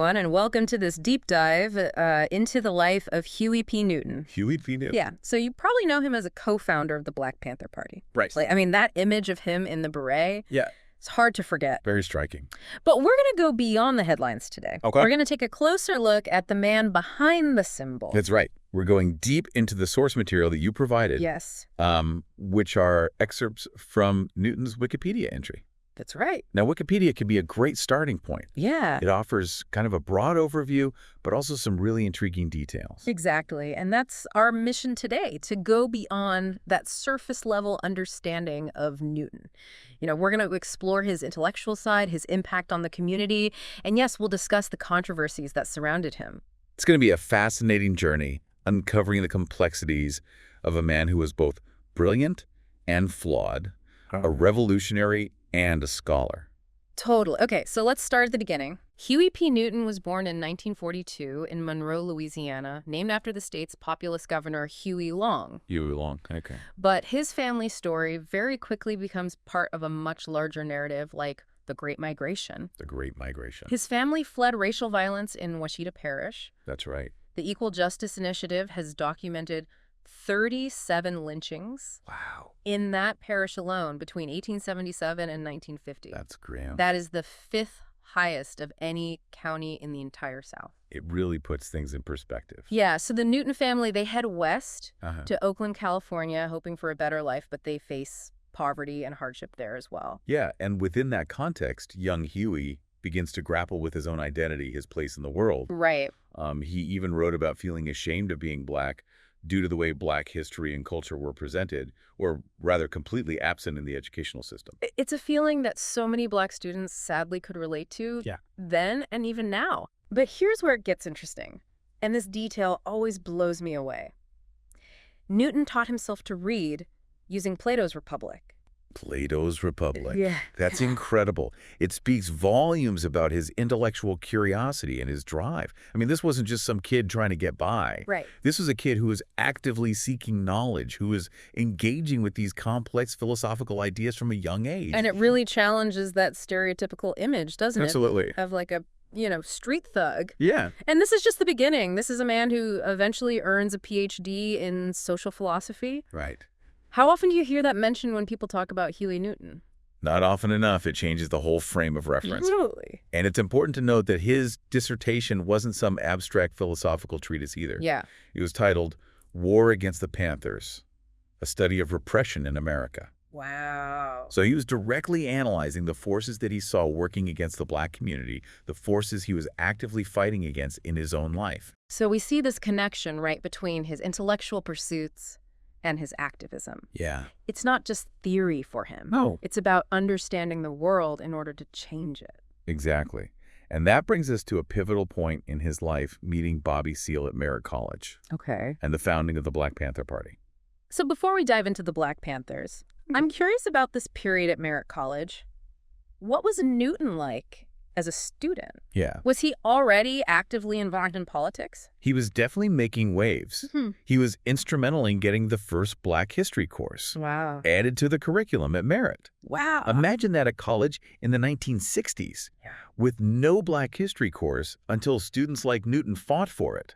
everyone, and welcome to this deep dive into the life of Huey P. Newton. Huey P. Newton. Yeah, so you probably know him as a co-founder of the Black Panther Party. Right. Like, I mean, that image of him in the beret, Yeah. it's hard to forget. Very striking. But we're going to go beyond the headlines today. Okay. We're going to take a closer look at the man behind the symbol. That's right. We're going deep into the source material that you provided. Yes. Which are excerpts from Newton's Wikipedia entry. That's right. Now, Wikipedia can be a great starting point. Yeah. It offers kind of a broad overview, but also some really intriguing details. Exactly. And that's our mission today, to go beyond that surface level understanding of Newton. You know, we're going to explore his intellectual side, his impact on the community, and yes, we'll discuss the controversies that surrounded him. It's going to be a fascinating journey uncovering the complexities of a man who was both brilliant and flawed, a revolutionary and a scholar. Totally. Okay, so let's start at the beginning. Huey P. Newton was born in 1942 in Monroe, Louisiana, named after the state's populous governor, Huey Long. Huey Long, okay. But his family story very quickly becomes part of a much larger narrative like the Great Migration. The Great Migration. His family fled racial violence in Washita Parish. That's right. The Equal Justice Initiative has documented 37 lynchings. Wow. In that parish alone between 1877 and 1950. That's grim. That is the fifth highest of any county in the entire South. It really puts things in perspective. Yeah, so the Newton family, they head west Uh-huh. to Oakland, California, hoping for a better life, but they face poverty and hardship there as well. Yeah, and within that context, young Huey begins to grapple with his own identity, his place in the world. Right. He even wrote about feeling ashamed of being Black due to the way Black history and culture were presented, or rather completely absent in the educational system. It's a feeling that so many Black students sadly could relate to then and even now. But here's where it gets interesting, and this detail always blows me away. Newton taught himself to read using Plato's Republic. Plato's Republic. Yeah. That's incredible. It speaks volumes about his intellectual curiosity and his drive. I mean, this wasn't just some kid trying to get by. Right. This was a kid who was actively seeking knowledge, who was engaging with these complex philosophical ideas from a young age. And it really challenges that stereotypical image, doesn't Absolutely. it? Of like a, street thug. Yeah. And this is just the beginning. This is a man who eventually earns a PhD in social philosophy. Right. How often do you hear that mentioned when people talk about Huey Newton? Not often enough. It changes the whole frame of reference. Absolutely. And it's important to note that his dissertation wasn't some abstract philosophical treatise either. Yeah. It was titled War Against the Panthers, a study of repression in America. Wow. So he was directly analyzing the forces that he saw working against the Black community, the forces he was actively fighting against in his own life. So we see this connection, right, between his intellectual pursuits and his activism. Yeah. It's not just theory for him. No. It's about understanding the world in order to change it. Exactly. And that brings us to a pivotal point in his life, meeting Bobby Seale at Merritt College Okay. and the founding of the Black Panther Party. So before we dive into the Black Panthers, I'm curious about this period at Merritt College. What was Newton like as a student? Yeah. Was he already actively involved in politics? He was definitely making waves. He was instrumental in getting the first Black history course Wow. added to the curriculum at Merritt. Wow. Imagine that at college in the 1960s with no Black history course until students like Newton fought for it.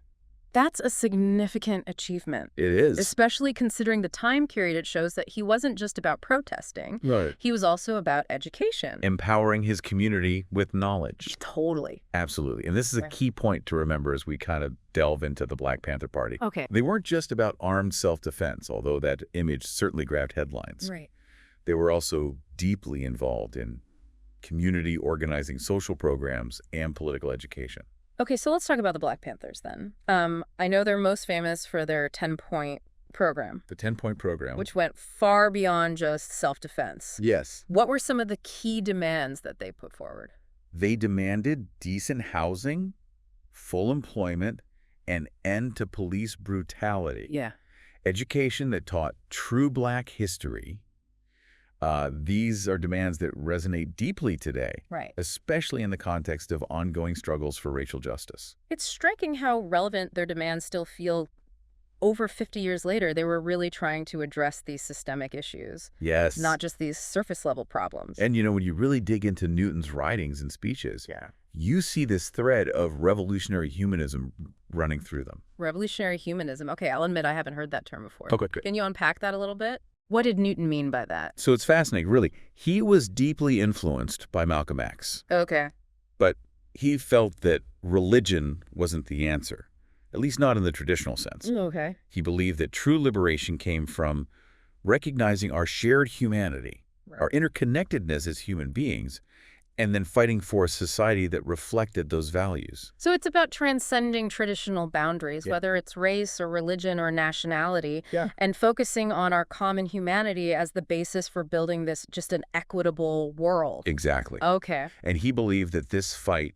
That's a significant achievement. It is. Especially considering the time period it shows that he wasn't just about protesting. Right. He was also about education. Empowering his community with knowledge. Totally. Absolutely. And this is a key point to remember as we kind of delve into the Black Panther Party. Okay. They weren't just about armed self-defense, although that image certainly grabbed headlines. Right. They were also deeply involved in community organizing, social programs, and political education. Okay, so let's talk about the Black Panthers then. I know they're most famous for their 10-point program. The 10-point program. Which went far beyond just self-defense. Yes. What were some of the key demands that they put forward? They demanded decent housing, full employment, and end to police brutality. Yeah. Education that taught true Black history. These are demands that resonate deeply today, Right. especially in the context of ongoing struggles for racial justice. It's striking how relevant their demands still feel over 50 years later. They were really trying to address these systemic issues. Yes. Not just these surface level problems. And, when you really dig into Newton's writings and speeches, you see this thread of revolutionary humanism running through them. Revolutionary humanism. Okay, I'll admit I haven't heard that term before. Okay, good. Can you unpack that a little bit? What did Newton mean by that? So it's fascinating, really. He was deeply influenced by Malcolm X. Okay. But he felt that religion wasn't the answer, at least not in the traditional sense. Okay. He believed that true liberation came from recognizing our shared humanity, our interconnectedness as human beings, and then fighting for a society that reflected those values. So it's about transcending traditional boundaries, whether it's race or religion or nationality, and focusing on our common humanity as the basis for building this just an equitable world. Exactly. Okay. And he believed that this fight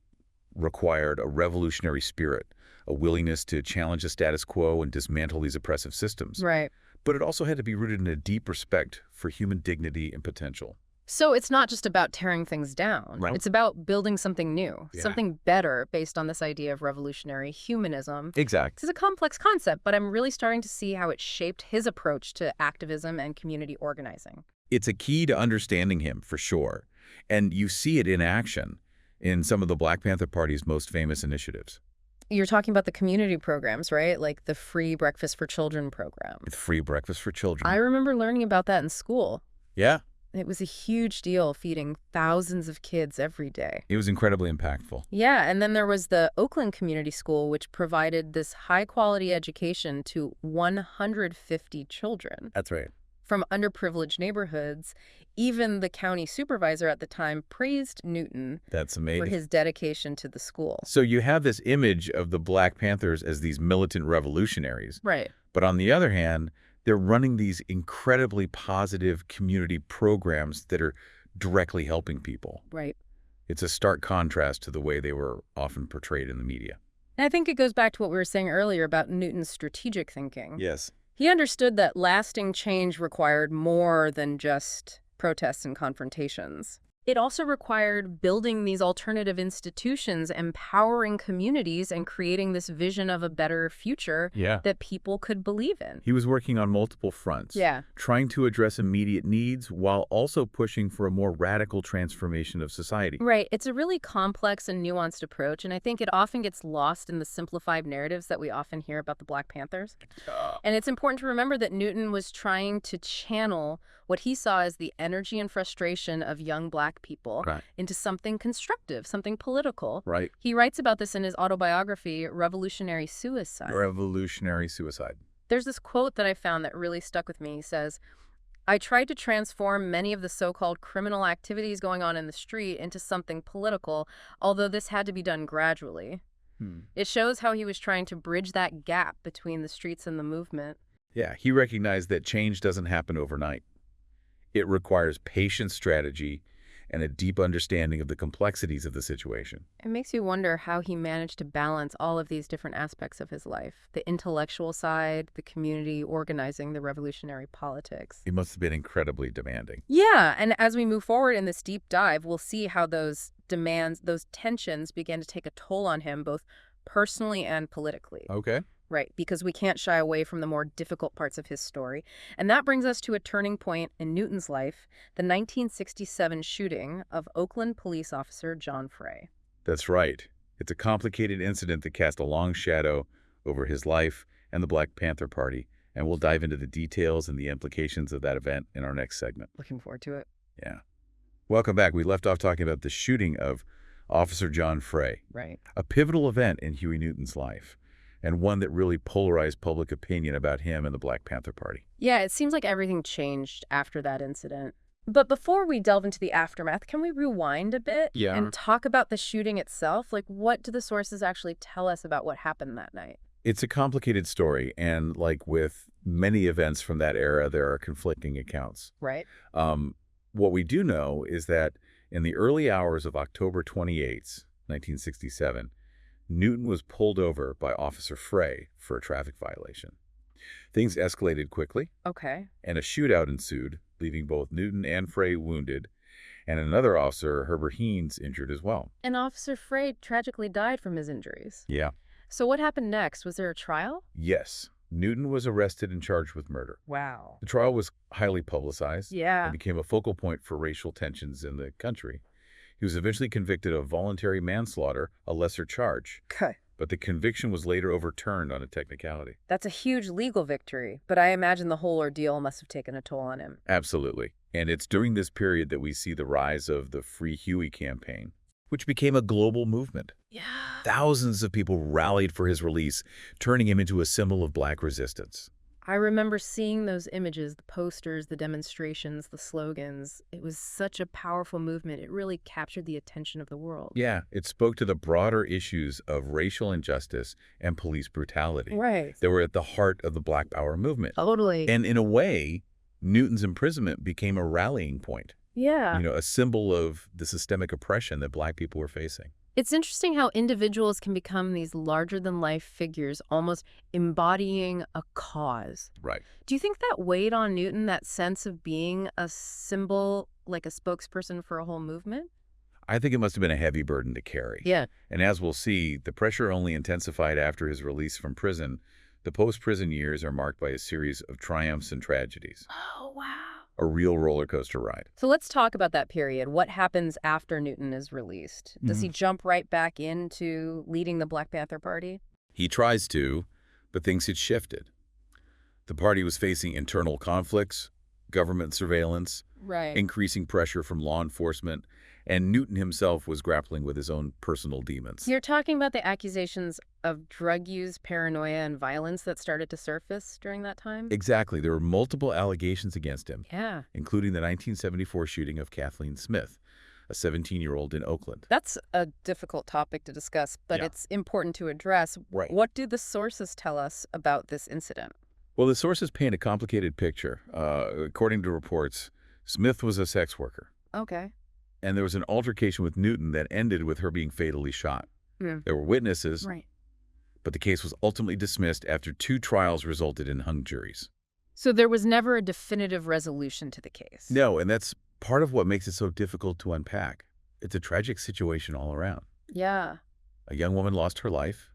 required a revolutionary spirit, a willingness to challenge the status quo and dismantle these oppressive systems. Right. But it also had to be rooted in a deep respect for human dignity and potential. So it's not just about tearing things down. Right. It's about building something new, something better based on this idea of revolutionary humanism. Exactly. This is a complex concept, but I'm really starting to see how it shaped his approach to activism and community organizing. It's a key to understanding him, for sure. And you see it in action in some of the Black Panther Party's most famous initiatives. You're talking about the community programs, right? Like the Free Breakfast for Children program. With free breakfast for children. I remember learning about that in school. Yeah. It was a huge deal, feeding thousands of kids every day. It was incredibly impactful. Yeah, and then there was the Oakland Community School, which provided this high-quality education to 150 children. That's right. From underprivileged neighborhoods. Even the county supervisor at the time praised Newton That's amazing. for his dedication to the school. So you have this image of the Black Panthers as these militant revolutionaries. Right. But on the other hand, they're running these incredibly positive community programs that are directly helping people. Right. It's a stark contrast to the way they were often portrayed in the media. And I think it goes back to what we were saying earlier about Newton's strategic thinking. Yes. He understood that lasting change required more than just protests and confrontations. It also required building these alternative institutions, empowering communities, and creating this vision of a better future that people could believe in. He was working on multiple fronts, trying to address immediate needs while also pushing for a more radical transformation of society. Right. It's a really complex and nuanced approach, and I think it often gets lost in the simplified narratives that we often hear about the Black Panthers. And it's important to remember that Newton was trying to channel what he saw as the energy and frustration of young Black people into something constructive, something political. Right. He writes about this in his autobiography, Revolutionary Suicide. Revolutionary Suicide. There's this quote that I found that really stuck with me. He says, "I tried to transform many of the so-called criminal activities going on in the street into something political, although this had to be done gradually." It shows how he was trying to bridge that gap between the streets and the movement. Yeah, he recognized that change doesn't happen overnight. It requires patient strategy and a deep understanding of the complexities of the situation. It makes you wonder how he managed to balance all of these different aspects of his life. The intellectual side, the community organizing, the revolutionary politics. It must have been incredibly demanding. Yeah, and as we move forward in this deep dive, we'll see how those demands, those tensions began to take a toll on him, both personally and politically. Okay. Right, because we can't shy away from the more difficult parts of his story. And that brings us to a turning point in Newton's life, the 1967 shooting of Oakland police officer John Frey. That's right. It's a complicated incident that cast a long shadow over his life and the Black Panther Party, and we'll dive into the details and the implications of that event in our next segment. Looking forward to it. Yeah. Welcome back. We left off talking about the shooting of Officer John Frey. Right. A pivotal event in Huey Newton's life, and one that really polarized public opinion about him and the Black Panther Party. Yeah, it seems like everything changed after that incident. But before we delve into the aftermath, can we rewind a bit and talk about the shooting itself? Like, what do the sources actually tell us about what happened that night? It's a complicated story, and like with many events from that era, there are conflicting accounts. Right. What we do know is that in the early hours of October 28th, 1967, Newton was pulled over by Officer Frey for a traffic violation. Things escalated quickly. Okay. And a shootout ensued, leaving both Newton and Frey wounded, and another officer, Herbert Haynes, injured as well. And Officer Frey tragically died from his injuries. Yeah. So what happened next? Was there a trial? Yes. Newton was arrested and charged with murder. Wow. The trial was highly publicized. Yeah. And became a focal point for racial tensions in the country. He was eventually convicted of voluntary manslaughter, a lesser charge. Okay. But the conviction was later overturned on a technicality. That's a huge legal victory, but I imagine the whole ordeal must have taken a toll on him. Absolutely. And it's during this period that we see the rise of the Free Huey campaign, which became a global movement. Yeah. Thousands of people rallied for his release, turning him into a symbol of Black resistance. I remember seeing those images, the posters, the demonstrations, the slogans. It was such a powerful movement. It really captured the attention of the world. Yeah, it spoke to the broader issues of racial injustice and police brutality. Right. They were at the heart of the Black Power movement. Totally. And in a way, Newton's imprisonment became a rallying point. Yeah. A symbol of the systemic oppression that Black people were facing. It's interesting how individuals can become these larger-than-life figures, almost embodying a cause. Right. Do you think that weighed on Newton, that sense of being a symbol, like a spokesperson for a whole movement? I think it must have been a heavy burden to carry. Yeah. And as we'll see, the pressure only intensified after his release from prison. The post-prison years are marked by a series of triumphs and tragedies. Oh, wow. A real roller coaster ride. So let's talk about that period. What happens after Newton is released? Does he jump right back into leading the Black Panther Party? He tries to, but things had shifted. The party was facing internal conflicts, government surveillance, increasing pressure from law enforcement, and Newton himself was grappling with his own personal demons. You're talking about the accusations of drug use, paranoia, and violence that started to surface during that time? Exactly. There were multiple allegations against him, Yeah. including the 1974 shooting of Kathleen Smith, a 17-year-old in Oakland. That's a difficult topic to discuss, but it's important to address. Right. What do the sources tell us about this incident? Well, the sources paint a complicated picture. According to reports, Smith was a sex worker. Okay. And there was an altercation with Newton that ended with her being fatally shot. Yeah. There were witnesses, Right. but the case was ultimately dismissed after 2 trials resulted in hung juries. So there was never a definitive resolution to the case? No, and that's part of what makes it so difficult to unpack. It's a tragic situation all around. Yeah. A young woman lost her life,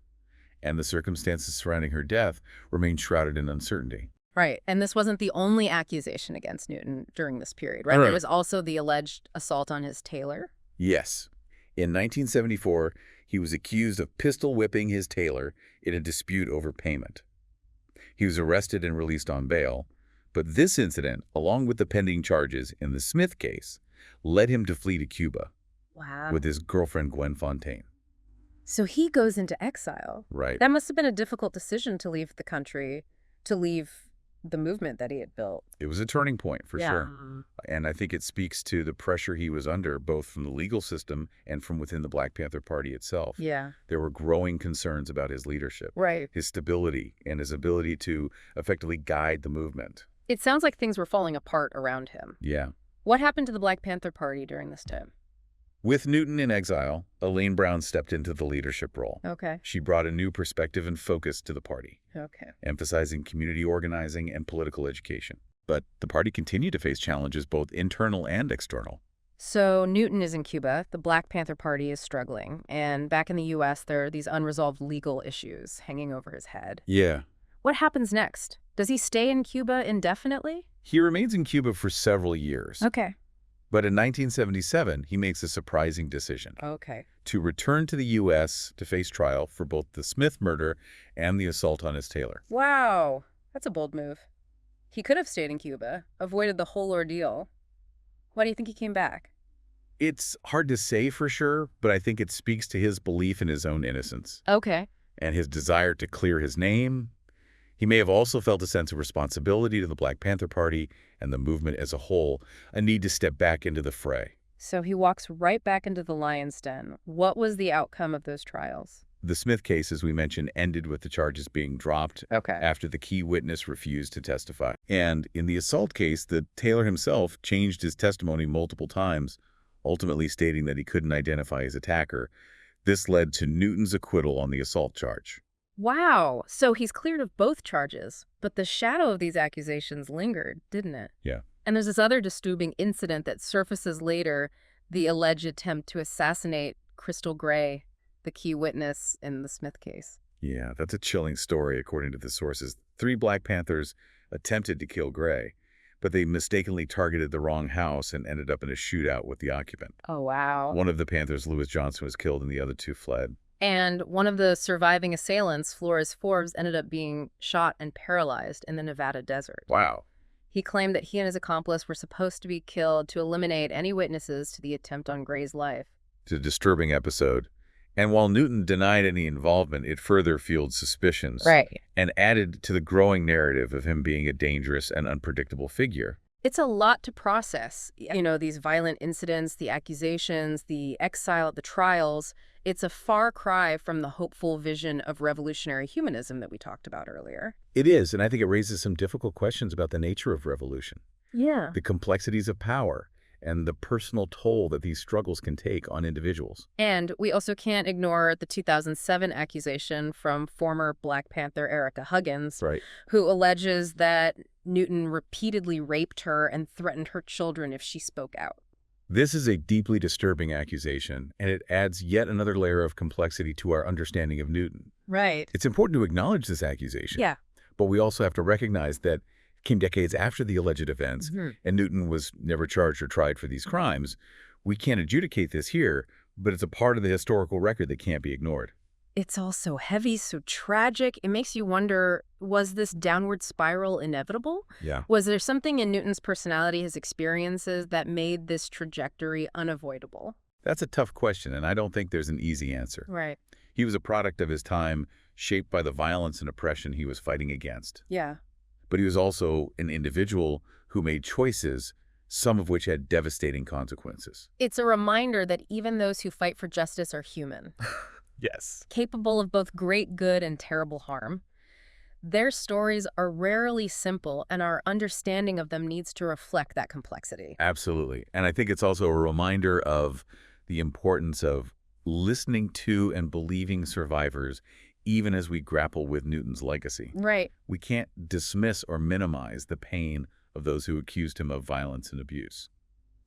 and the circumstances surrounding her death remain shrouded in uncertainty. Right. And this wasn't the only accusation against Newton during this period, right? Right. There was also the alleged assault on his tailor. Yes. In 1974, he was accused of pistol whipping his tailor in a dispute over payment. He was arrested and released on bail, but this incident, along with the pending charges in the Smith case, led him to flee to Cuba with his girlfriend Gwen Fontaine. So he goes into exile. Right. That must have been a difficult decision to leave the country, to leave the movement that he had built. It was a turning point, for sure. And I think it speaks to the pressure he was under, both from the legal system and from within the Black Panther Party itself. Yeah. There were growing concerns about his leadership, Right. his stability, and his ability to effectively guide the movement. It sounds like things were falling apart around him. Yeah. What happened to the Black Panther Party during this time? With Newton in exile, Elaine Brown stepped into the leadership role. Okay. She brought a new perspective and focus to the party, Okay. emphasizing community organizing and political education. But the party continued to face challenges both internal and external. So Newton is in Cuba, the Black Panther Party is struggling, and back in the U.S. there are these unresolved legal issues hanging over his head. Yeah. What happens next? Does he stay in Cuba indefinitely? He remains in Cuba for several years. Okay. But in 1977, he makes a surprising decision Okay. to return to the U.S. to face trial for both the Smith murder and the assault on his tailor. Wow. That's a bold move. He could have stayed in Cuba, avoided the whole ordeal. Why do you think he came back? It's hard to say for sure, but I think it speaks to his belief in his own innocence Okay. and his desire to clear his name. He may have also felt a sense of responsibility to the Black Panther Party and the movement as a whole, a need to step back into the fray. So he walks right back into the lion's den. What was the outcome of those trials? The Smith case, as we mentioned, ended with the charges being dropped Okay. after the key witness refused to testify. And in the assault case, the tailor himself changed his testimony multiple times, ultimately stating that he couldn't identify his attacker. This led to Newton's acquittal on the assault charge. Wow. So he's cleared of both charges, but the shadow of these accusations lingered, didn't it? Yeah. And there's this other disturbing incident that surfaces later, the alleged attempt to assassinate Crystal Gray, the key witness in the Smith case. Yeah, that's a chilling story, according to the sources. 3 Black Panthers attempted to kill Gray, but they mistakenly targeted the wrong house and ended up in a shootout with the occupant. Oh, wow. One of the Panthers, Lewis Johnson, was killed and the other two fled. And one of the surviving assailants, Flores Forbes, ended up being shot and paralyzed in the Nevada desert. Wow. He claimed that he and his accomplice were supposed to be killed to eliminate any witnesses to the attempt on Gray's life. It's a disturbing episode. And while Newton denied any involvement, it further fueled suspicions. Right. And added to the growing narrative of him being a dangerous and unpredictable figure. It's a lot to process. You know, these violent incidents, the accusations, the exile, the trials. It's a far cry from the hopeful vision of revolutionary humanism that we talked about earlier. It is, and I think it raises some difficult questions about the nature of revolution. Yeah. The complexities of power and the personal toll that these struggles can take on individuals. And we also can't ignore the 2007 accusation from former Black Panther Erica Huggins, Right. who alleges that Newton repeatedly raped her and threatened her children if she spoke out. This is a deeply disturbing accusation, and it adds yet another layer of complexity to our understanding of Newton. Right. It's important to acknowledge this accusation. Yeah. But we also have to recognize that it came decades after the alleged events, and Newton was never charged or tried for these crimes. We can't adjudicate this here, but it's a part of the historical record that can't be ignored. It's all so heavy, so tragic. It makes you wonder, was this downward spiral inevitable? Yeah. Was there something in Newton's personality, his experiences, that made this trajectory unavoidable? That's a tough question, and I don't think there's an easy answer. Right. He was a product of his time, shaped by the violence and oppression he was fighting against. Yeah. But he was also an individual who made choices, some of which had devastating consequences. It's a reminder that even those who fight for justice are human. Yes. Capable of both great good and terrible harm. Their stories are rarely simple, and our understanding of them needs to reflect that complexity. Absolutely. And I think it's also a reminder of the importance of listening to and believing survivors, even as we grapple with Newton's legacy. Right. We can't dismiss or minimize the pain of those who accused him of violence and abuse.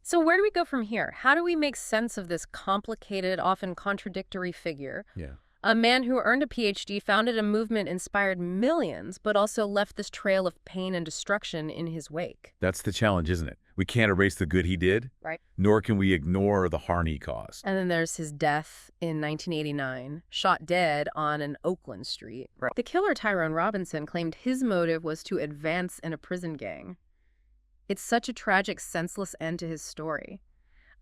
So where do we go from here? How do we make sense of this complicated, often contradictory figure? Yeah. A man who earned a PhD, founded a movement, inspired millions, but also left this trail of pain and destruction in his wake. That's the challenge, isn't it? We can't erase the good he did, Right. nor can we ignore the harm he caused. And then there's his death in 1989, shot dead on an Oakland street. Right. The killer, Tyrone Robinson, claimed his motive was to advance in a prison gang. It's such a tragic, senseless end to his story.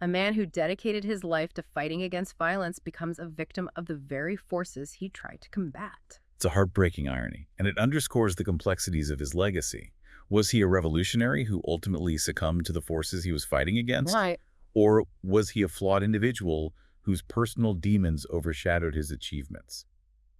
A man who dedicated his life to fighting against violence becomes a victim of the very forces he tried to combat. It's a heartbreaking irony, and it underscores the complexities of his legacy. Was he a revolutionary who ultimately succumbed to the forces he was fighting against? Right. Or was he a flawed individual whose personal demons overshadowed his achievements?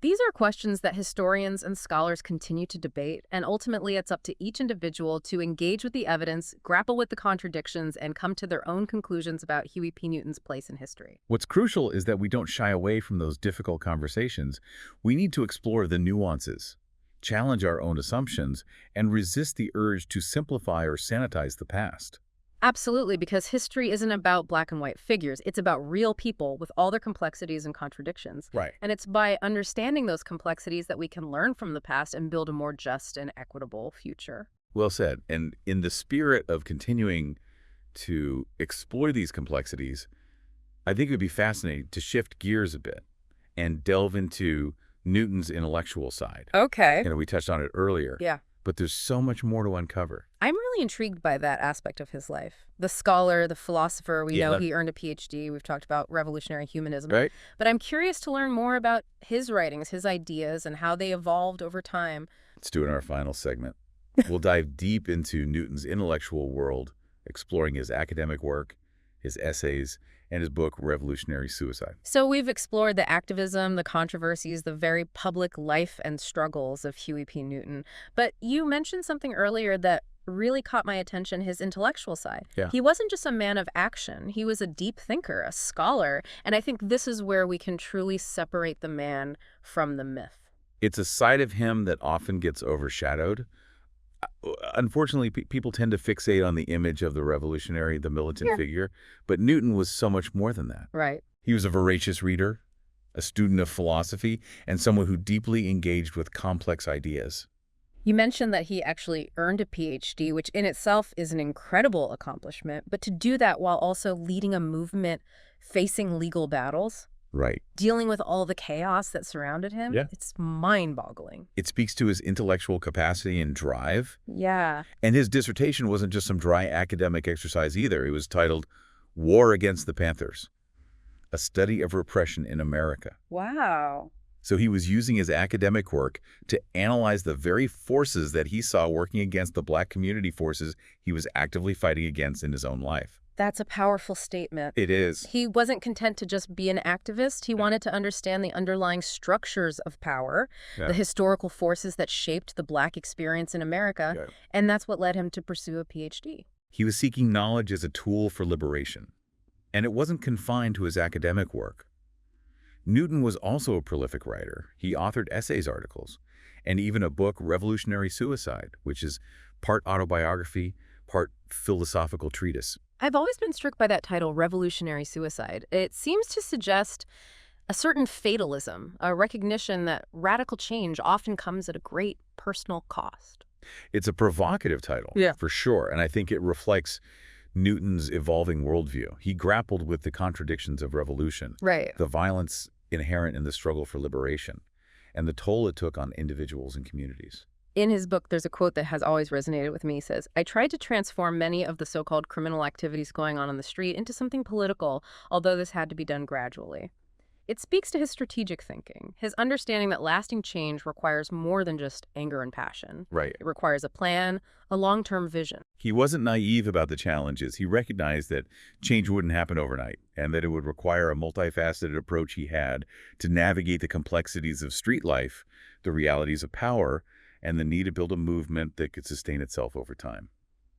These are questions that historians and scholars continue to debate, and ultimately it's up to each individual to engage with the evidence, grapple with the contradictions, and come to their own conclusions about Huey P. Newton's place in history. What's crucial is that we don't shy away from those difficult conversations. We need to explore the nuances, challenge our own assumptions, and resist the urge to simplify or sanitize the past. Absolutely, because history isn't about black and white figures. It's about real people with all their complexities and contradictions. Right. And it's by understanding those complexities that we can learn from the past and build a more just and equitable future. Well said. And in the spirit of continuing to explore these complexities, I think it would be fascinating to shift gears a bit and delve into Newton's intellectual side. Okay. You know, we touched on it earlier. Yeah. But there's so much more to uncover. I'm really intrigued by that aspect of his life. The scholar, the philosopher, we know he earned a PhD. We've talked about revolutionary humanism. Right. But I'm curious to learn more about his writings, his ideas, and how they evolved over time. Let's do it in our final segment. We'll dive deep into Newton's intellectual world, exploring his academic work, his essays, and his book, Revolutionary Suicide. So we've explored the activism, the controversies, the very public life and struggles of Huey P. Newton. But you mentioned something earlier that really caught my attention, his intellectual side. Yeah. He wasn't just a man of action. He was a deep thinker, a scholar. And I think this is where we can truly separate the man from the myth. It's a side of him that often gets overshadowed. Unfortunately, people tend to fixate on the image of the revolutionary, the militant figure, but Newton was so much more than that. Right. He was a voracious reader, a student of philosophy, and someone who deeply engaged with complex ideas. You mentioned that he actually earned a PhD, which in itself is an incredible accomplishment, but to do that while also leading a movement facing legal battles, Right. dealing with all the chaos that surrounded him, Yeah. it's mind-boggling. It speaks to his intellectual capacity and drive. Yeah. And his dissertation wasn't just some dry academic exercise either. It was titled War Against the Panthers, a study of repression in America. Wow. So he was using his academic work to analyze the very forces that he saw working against the Black community forces he was actively fighting against in his own life. That's a powerful statement. It is. He wasn't content to just be an activist. He wanted to understand the underlying structures of power, the historical forces that shaped the Black experience in America, and that's what led him to pursue a PhD. He was seeking knowledge as a tool for liberation, and it wasn't confined to his academic work. Newton was also a prolific writer. He authored essays articles, and even a book, Revolutionary Suicide, which is part autobiography, part philosophical treatise. I've always been struck by that title, Revolutionary Suicide. It seems to suggest a certain fatalism, a recognition that radical change often comes at a great personal cost. It's a provocative title, for sure, and I think it reflects Newton's evolving worldview. He grappled with the contradictions of revolution, the violence inherent in the struggle for liberation, and the toll it took on individuals and communities. In his book, there's a quote that has always resonated with me. He says, "I tried to transform many of the so-called criminal activities going on the street into something political, although this had to be done gradually." It speaks to his strategic thinking, his understanding that lasting change requires more than just anger and passion. Right. It requires a plan, a long-term vision. He wasn't naive about the challenges. He recognized that change wouldn't happen overnight and that it would require a multifaceted approach he had to navigate the complexities of street life, the realities of power, and the need to build a movement that could sustain itself over time.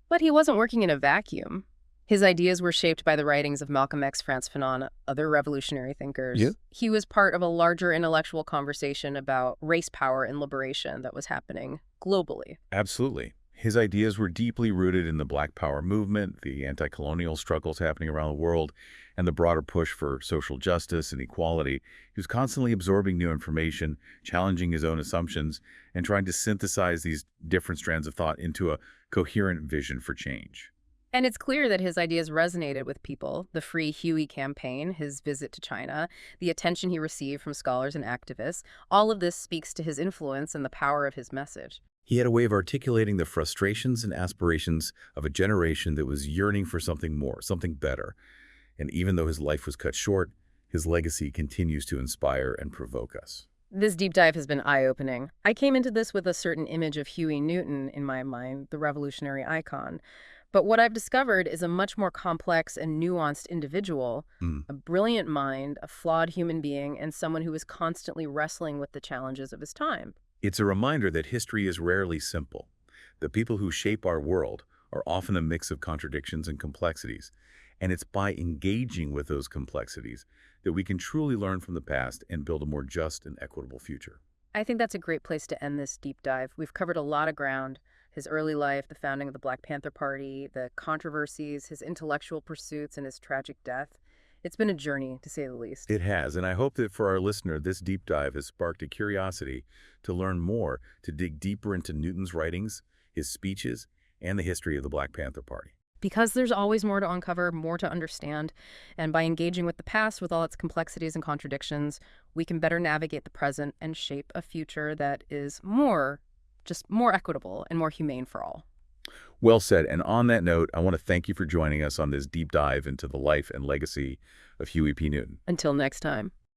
But he wasn't working in a vacuum. His ideas were shaped by the writings of Malcolm X, Frantz Fanon, other revolutionary thinkers. He was part of a larger intellectual conversation about race power and liberation that was happening globally. Absolutely. His ideas were deeply rooted in the Black Power movement, the anti-colonial struggles happening around the world, and the broader push for social justice and equality. He was constantly absorbing new information, challenging his own assumptions, and trying to synthesize these different strands of thought into a coherent vision for change. And it's clear that his ideas resonated with people. The Free Huey campaign, his visit to China, the attention he received from scholars and activists, all of this speaks to his influence and the power of his message. He had a way of articulating the frustrations and aspirations of a generation that was yearning for something more, something better. And even though his life was cut short, his legacy continues to inspire and provoke us. This deep dive has been eye-opening. I came into this with a certain image of Huey Newton in my mind, the revolutionary icon. But what I've discovered is a much more complex and nuanced individual, a brilliant mind, a flawed human being, and someone who is constantly wrestling with the challenges of his time. It's a reminder that history is rarely simple. The people who shape our world are often a mix of contradictions and complexities, and it's by engaging with those complexities that we can truly learn from the past and build a more just and equitable future. I think that's a great place to end this deep dive. We've covered a lot of ground. His early life, the founding of the Black Panther Party, the controversies, his intellectual pursuits, and his tragic death. It's been a journey, to say the least. It has, and I hope that for our listener, this deep dive has sparked a curiosity to learn more, to dig deeper into Newton's writings, his speeches, and the history of the Black Panther Party. Because there's always more to uncover, more to understand, and by engaging with the past with all its complexities and contradictions, we can better navigate the present and shape a future that is more equitable and more humane for all. Well said. And on that note, I want to thank you for joining us on this deep dive into the life and legacy of Huey P. Newton. Until next time.